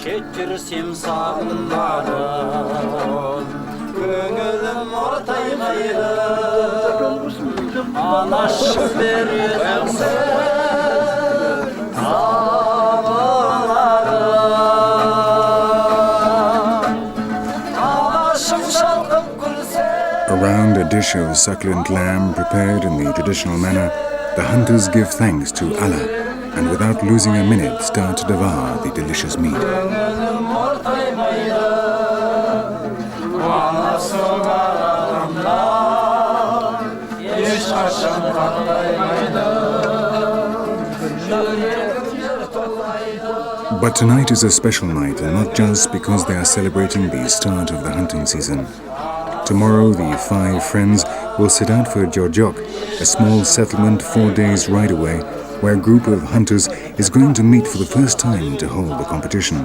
Geçirsem sağımların Gönülüm ortaymaydı Anaşık verirsen Around a dish of succulent lamb prepared in the traditional manner, the hunters give thanks to Allah and without losing a minute start to devour the delicious meat. But tonight is a special night, and not just because they are celebrating the start of the hunting season. Tomorrow, the 5 friends will set out for Jorjok, a small settlement 4 days' ride away, where a group of hunters is going to meet for the first time to hold the competition.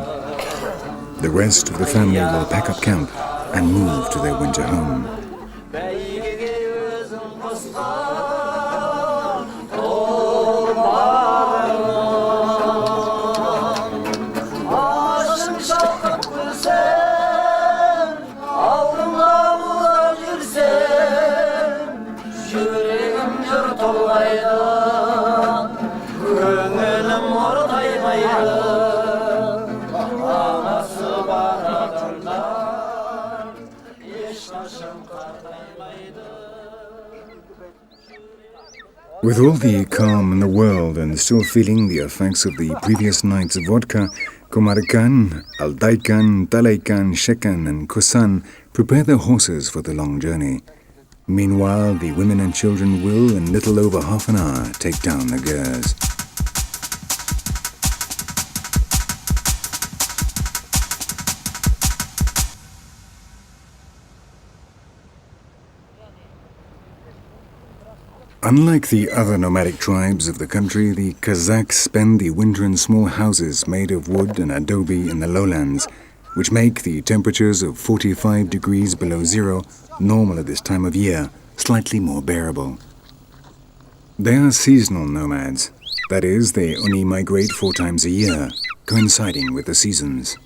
The rest of the family will pack up camp and move to their winter home. With all the calm in the world and still feeling the effects of the previous night's vodka, Kumarkan, Aldaikan, Talaikan, Shekan and Kosan prepare their horses for the long journey. Meanwhile, the women and children will, in little over half an hour, take down the gers. Unlike the other nomadic tribes of the country, the Kazakhs spend the winter in small houses made of wood and adobe in the lowlands, which make the temperatures of 45 degrees below zero, normal at this time of year, slightly more bearable. They are seasonal nomads. That is, they only migrate 4 times a year, coinciding with the seasons.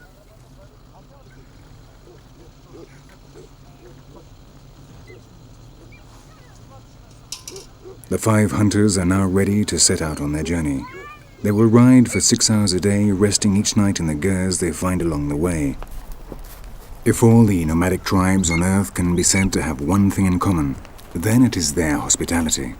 The 5 hunters are now ready to set out on their journey. They will ride for 6 hours a day, resting each night in the gers they find along the way. If all the nomadic tribes on Earth can be said to have one thing in common, then it is their hospitality.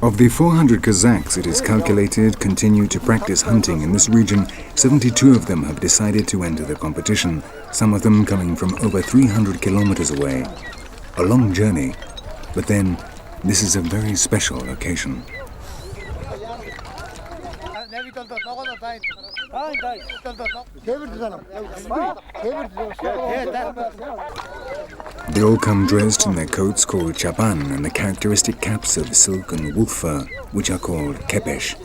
Of the 400 Kazakhs it is calculated continue to practice hunting in this region, 72 of them have decided to enter the competition, some of them coming from over 300 kilometers away. A long journey, but then this is a very special occasion. They all come dressed in their coats called chapan and the characteristic caps of silk and wolf fur, which are called kepesh.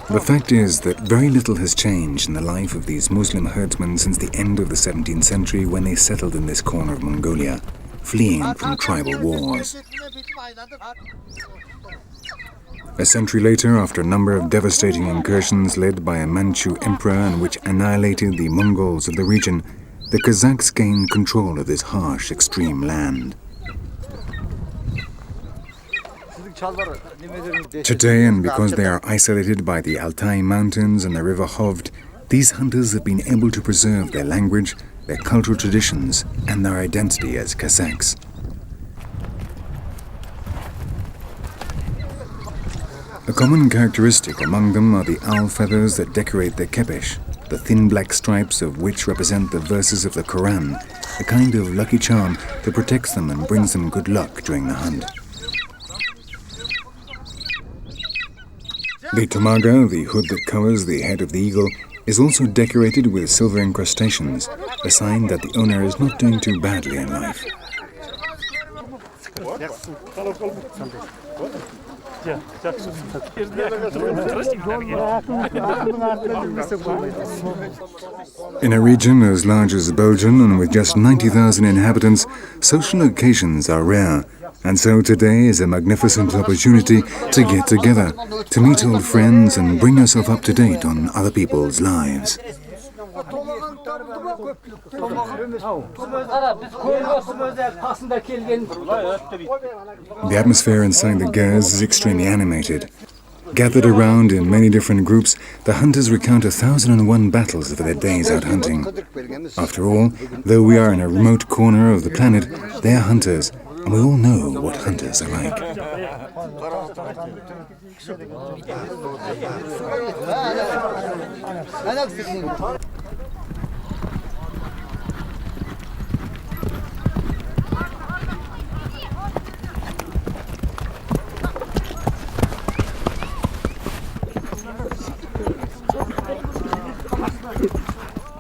The fact is that very little has changed in the life of these Muslim herdsmen since the end of the 17th century when they settled in this corner of Mongolia, fleeing from tribal wars. A century later, after a number of devastating incursions led by a Manchu emperor and which annihilated the Mongols of the region, the Kazakhs gained control of this harsh, extreme land. Today, and because they are isolated by the Altai Mountains and the river Hovd, these hunters have been able to preserve their language, their cultural traditions, and their identity as Kazakhs. A common characteristic among them are the owl feathers that decorate their kepesh, the thin black stripes of which represent the verses of the Quran, a kind of lucky charm that protects them and brings them good luck during the hunt. The tomaga, the hood that covers the head of the eagle, is also decorated with silver incrustations, a sign that the owner is not doing too badly in life. In a region as large as Belgium and with just 90,000 inhabitants, social occasions are rare, and so today is a magnificent opportunity to get together, to meet old friends and bring yourself up to date on other people's lives. The atmosphere inside the HEIRS is extremely animated. Gathered around in many different groups, the hunters recount 1,001 battles of their days out hunting. After all, though we are in a remote corner of the planet, they are hunters, and we all know what hunters are like.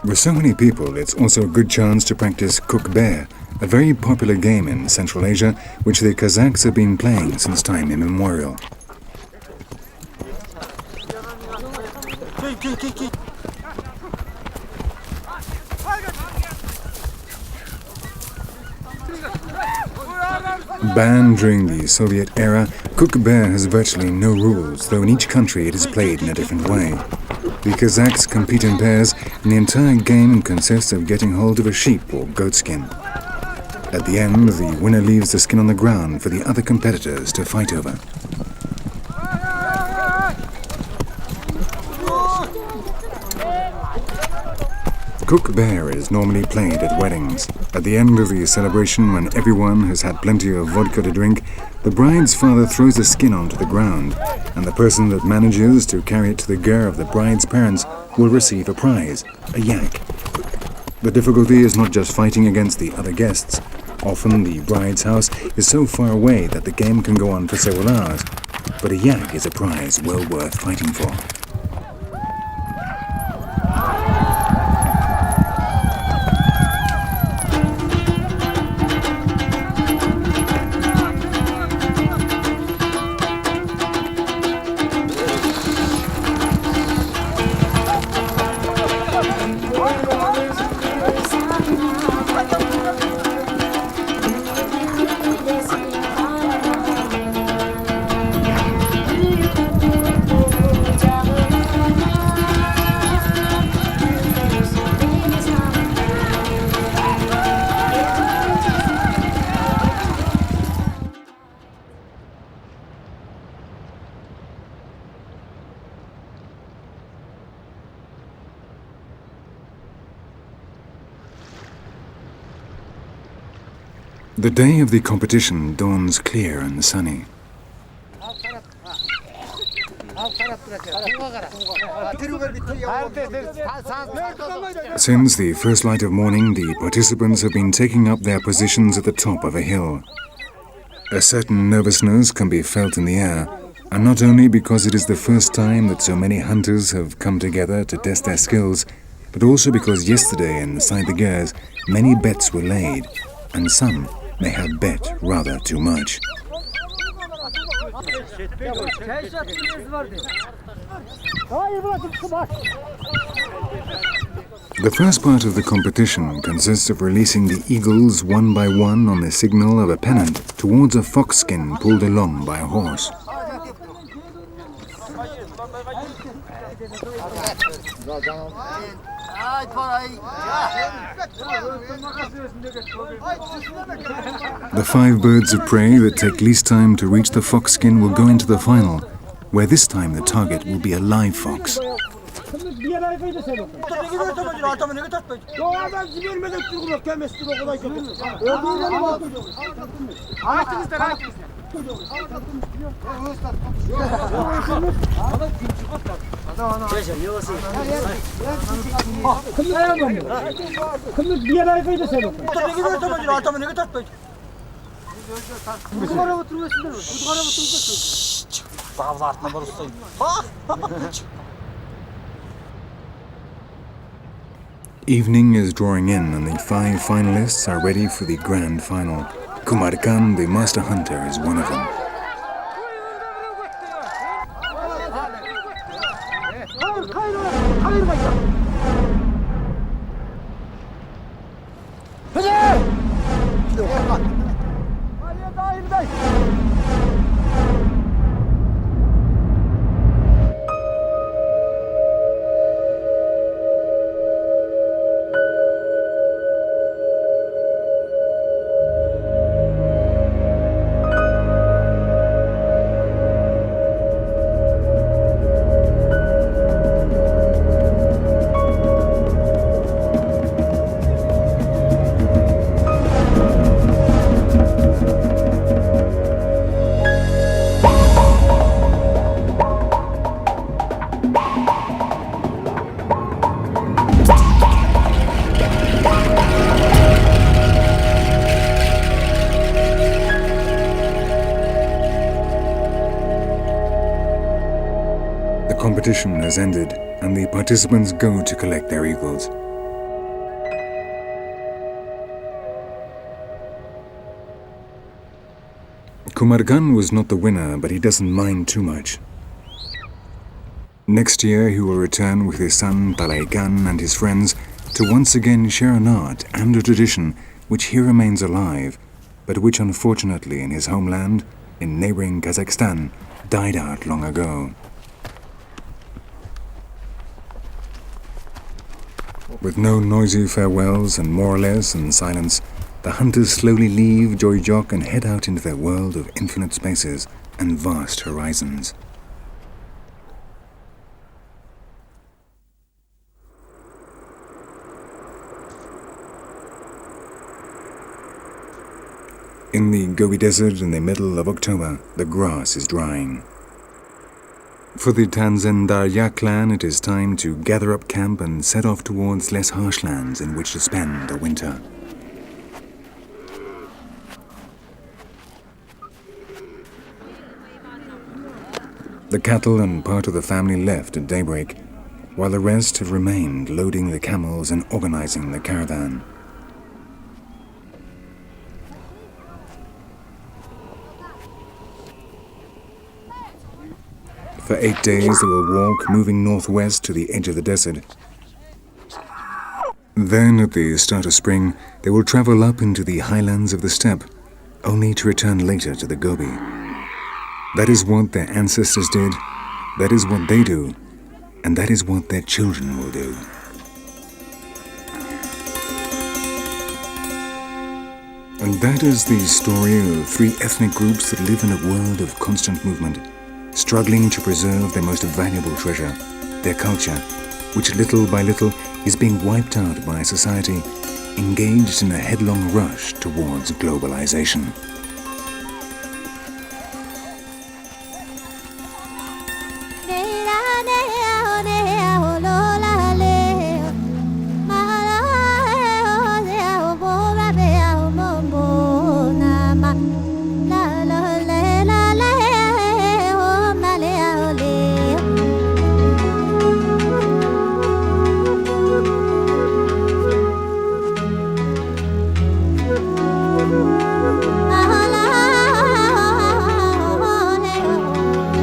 With so many people, it's also a good chance to practice cook bear, a very popular game in Central Asia, which the Kazakhs have been playing since time immemorial. Banned during the Soviet era, cook bear has virtually no rules, though in each country it is played in a different way. The Kazakhs compete in pairs, and the entire game consists of getting hold of a sheep or goat skin. At the end, the winner leaves the skin on the ground for the other competitors to fight over. Cook bear is normally played at weddings. At the end of the celebration, when everyone has had plenty of vodka to drink, the bride's father throws the skin onto the ground, and the person that manages to carry it to the ger of the bride's parents will receive a prize, a yak. The difficulty is not just fighting against the other guests. Often the bride's house is so far away that the game can go on for several hours, but a yak is a prize well worth fighting for. The day of the competition dawns clear and sunny. Since the first light of morning, the participants have been taking up their positions at the top of a hill. A certain nervousness can be felt in the air, and not only because it is the first time that so many hunters have come together to test their skills, but also because yesterday inside the HEIRS many bets were laid, and some may have bet rather too much. The first part of the competition consists of releasing the eagles one by one on the signal of a pennant towards a fox skin pulled along by a horse. The 5 birds of prey that take least time to reach the fox skin will go into the final, where this time the target will be a live fox. Evening is drawing in and the 5 finalists are ready for the grand final. Kumar Khan, the master hunter, is one of them. The competition has ended and the participants go to collect their eagles. Kumar Khan was not the winner, but he doesn't mind too much. Next year he will return with his son Talai Khan and his friends to once again share an art and a tradition which here remains alive, but which unfortunately in his homeland, in neighboring Kazakhstan, died out long ago. With no noisy farewells and more or less in silence, the hunters slowly leave Joyjok and head out into their world of infinite spaces and vast horizons. In the Gobi Desert in the middle of October, the grass is drying. For the Tanzendarya clan, it is time to gather up camp and set off towards less harsh lands in which to spend the winter. The cattle and part of the family left at daybreak, while the rest have remained loading the camels and organizing the caravan. For 8 days they will walk, moving northwest to the edge of the desert. Then, at the start of spring, they will travel up into the highlands of the steppe, only to return later to the Gobi. That is what their ancestors did, that is what they do, and that is what their children will do. And that is the story of 3 ethnic groups that live in a world of constant movement, struggling to preserve their most valuable treasure, their culture, which little by little is being wiped out by a society engaged in a headlong rush towards globalization.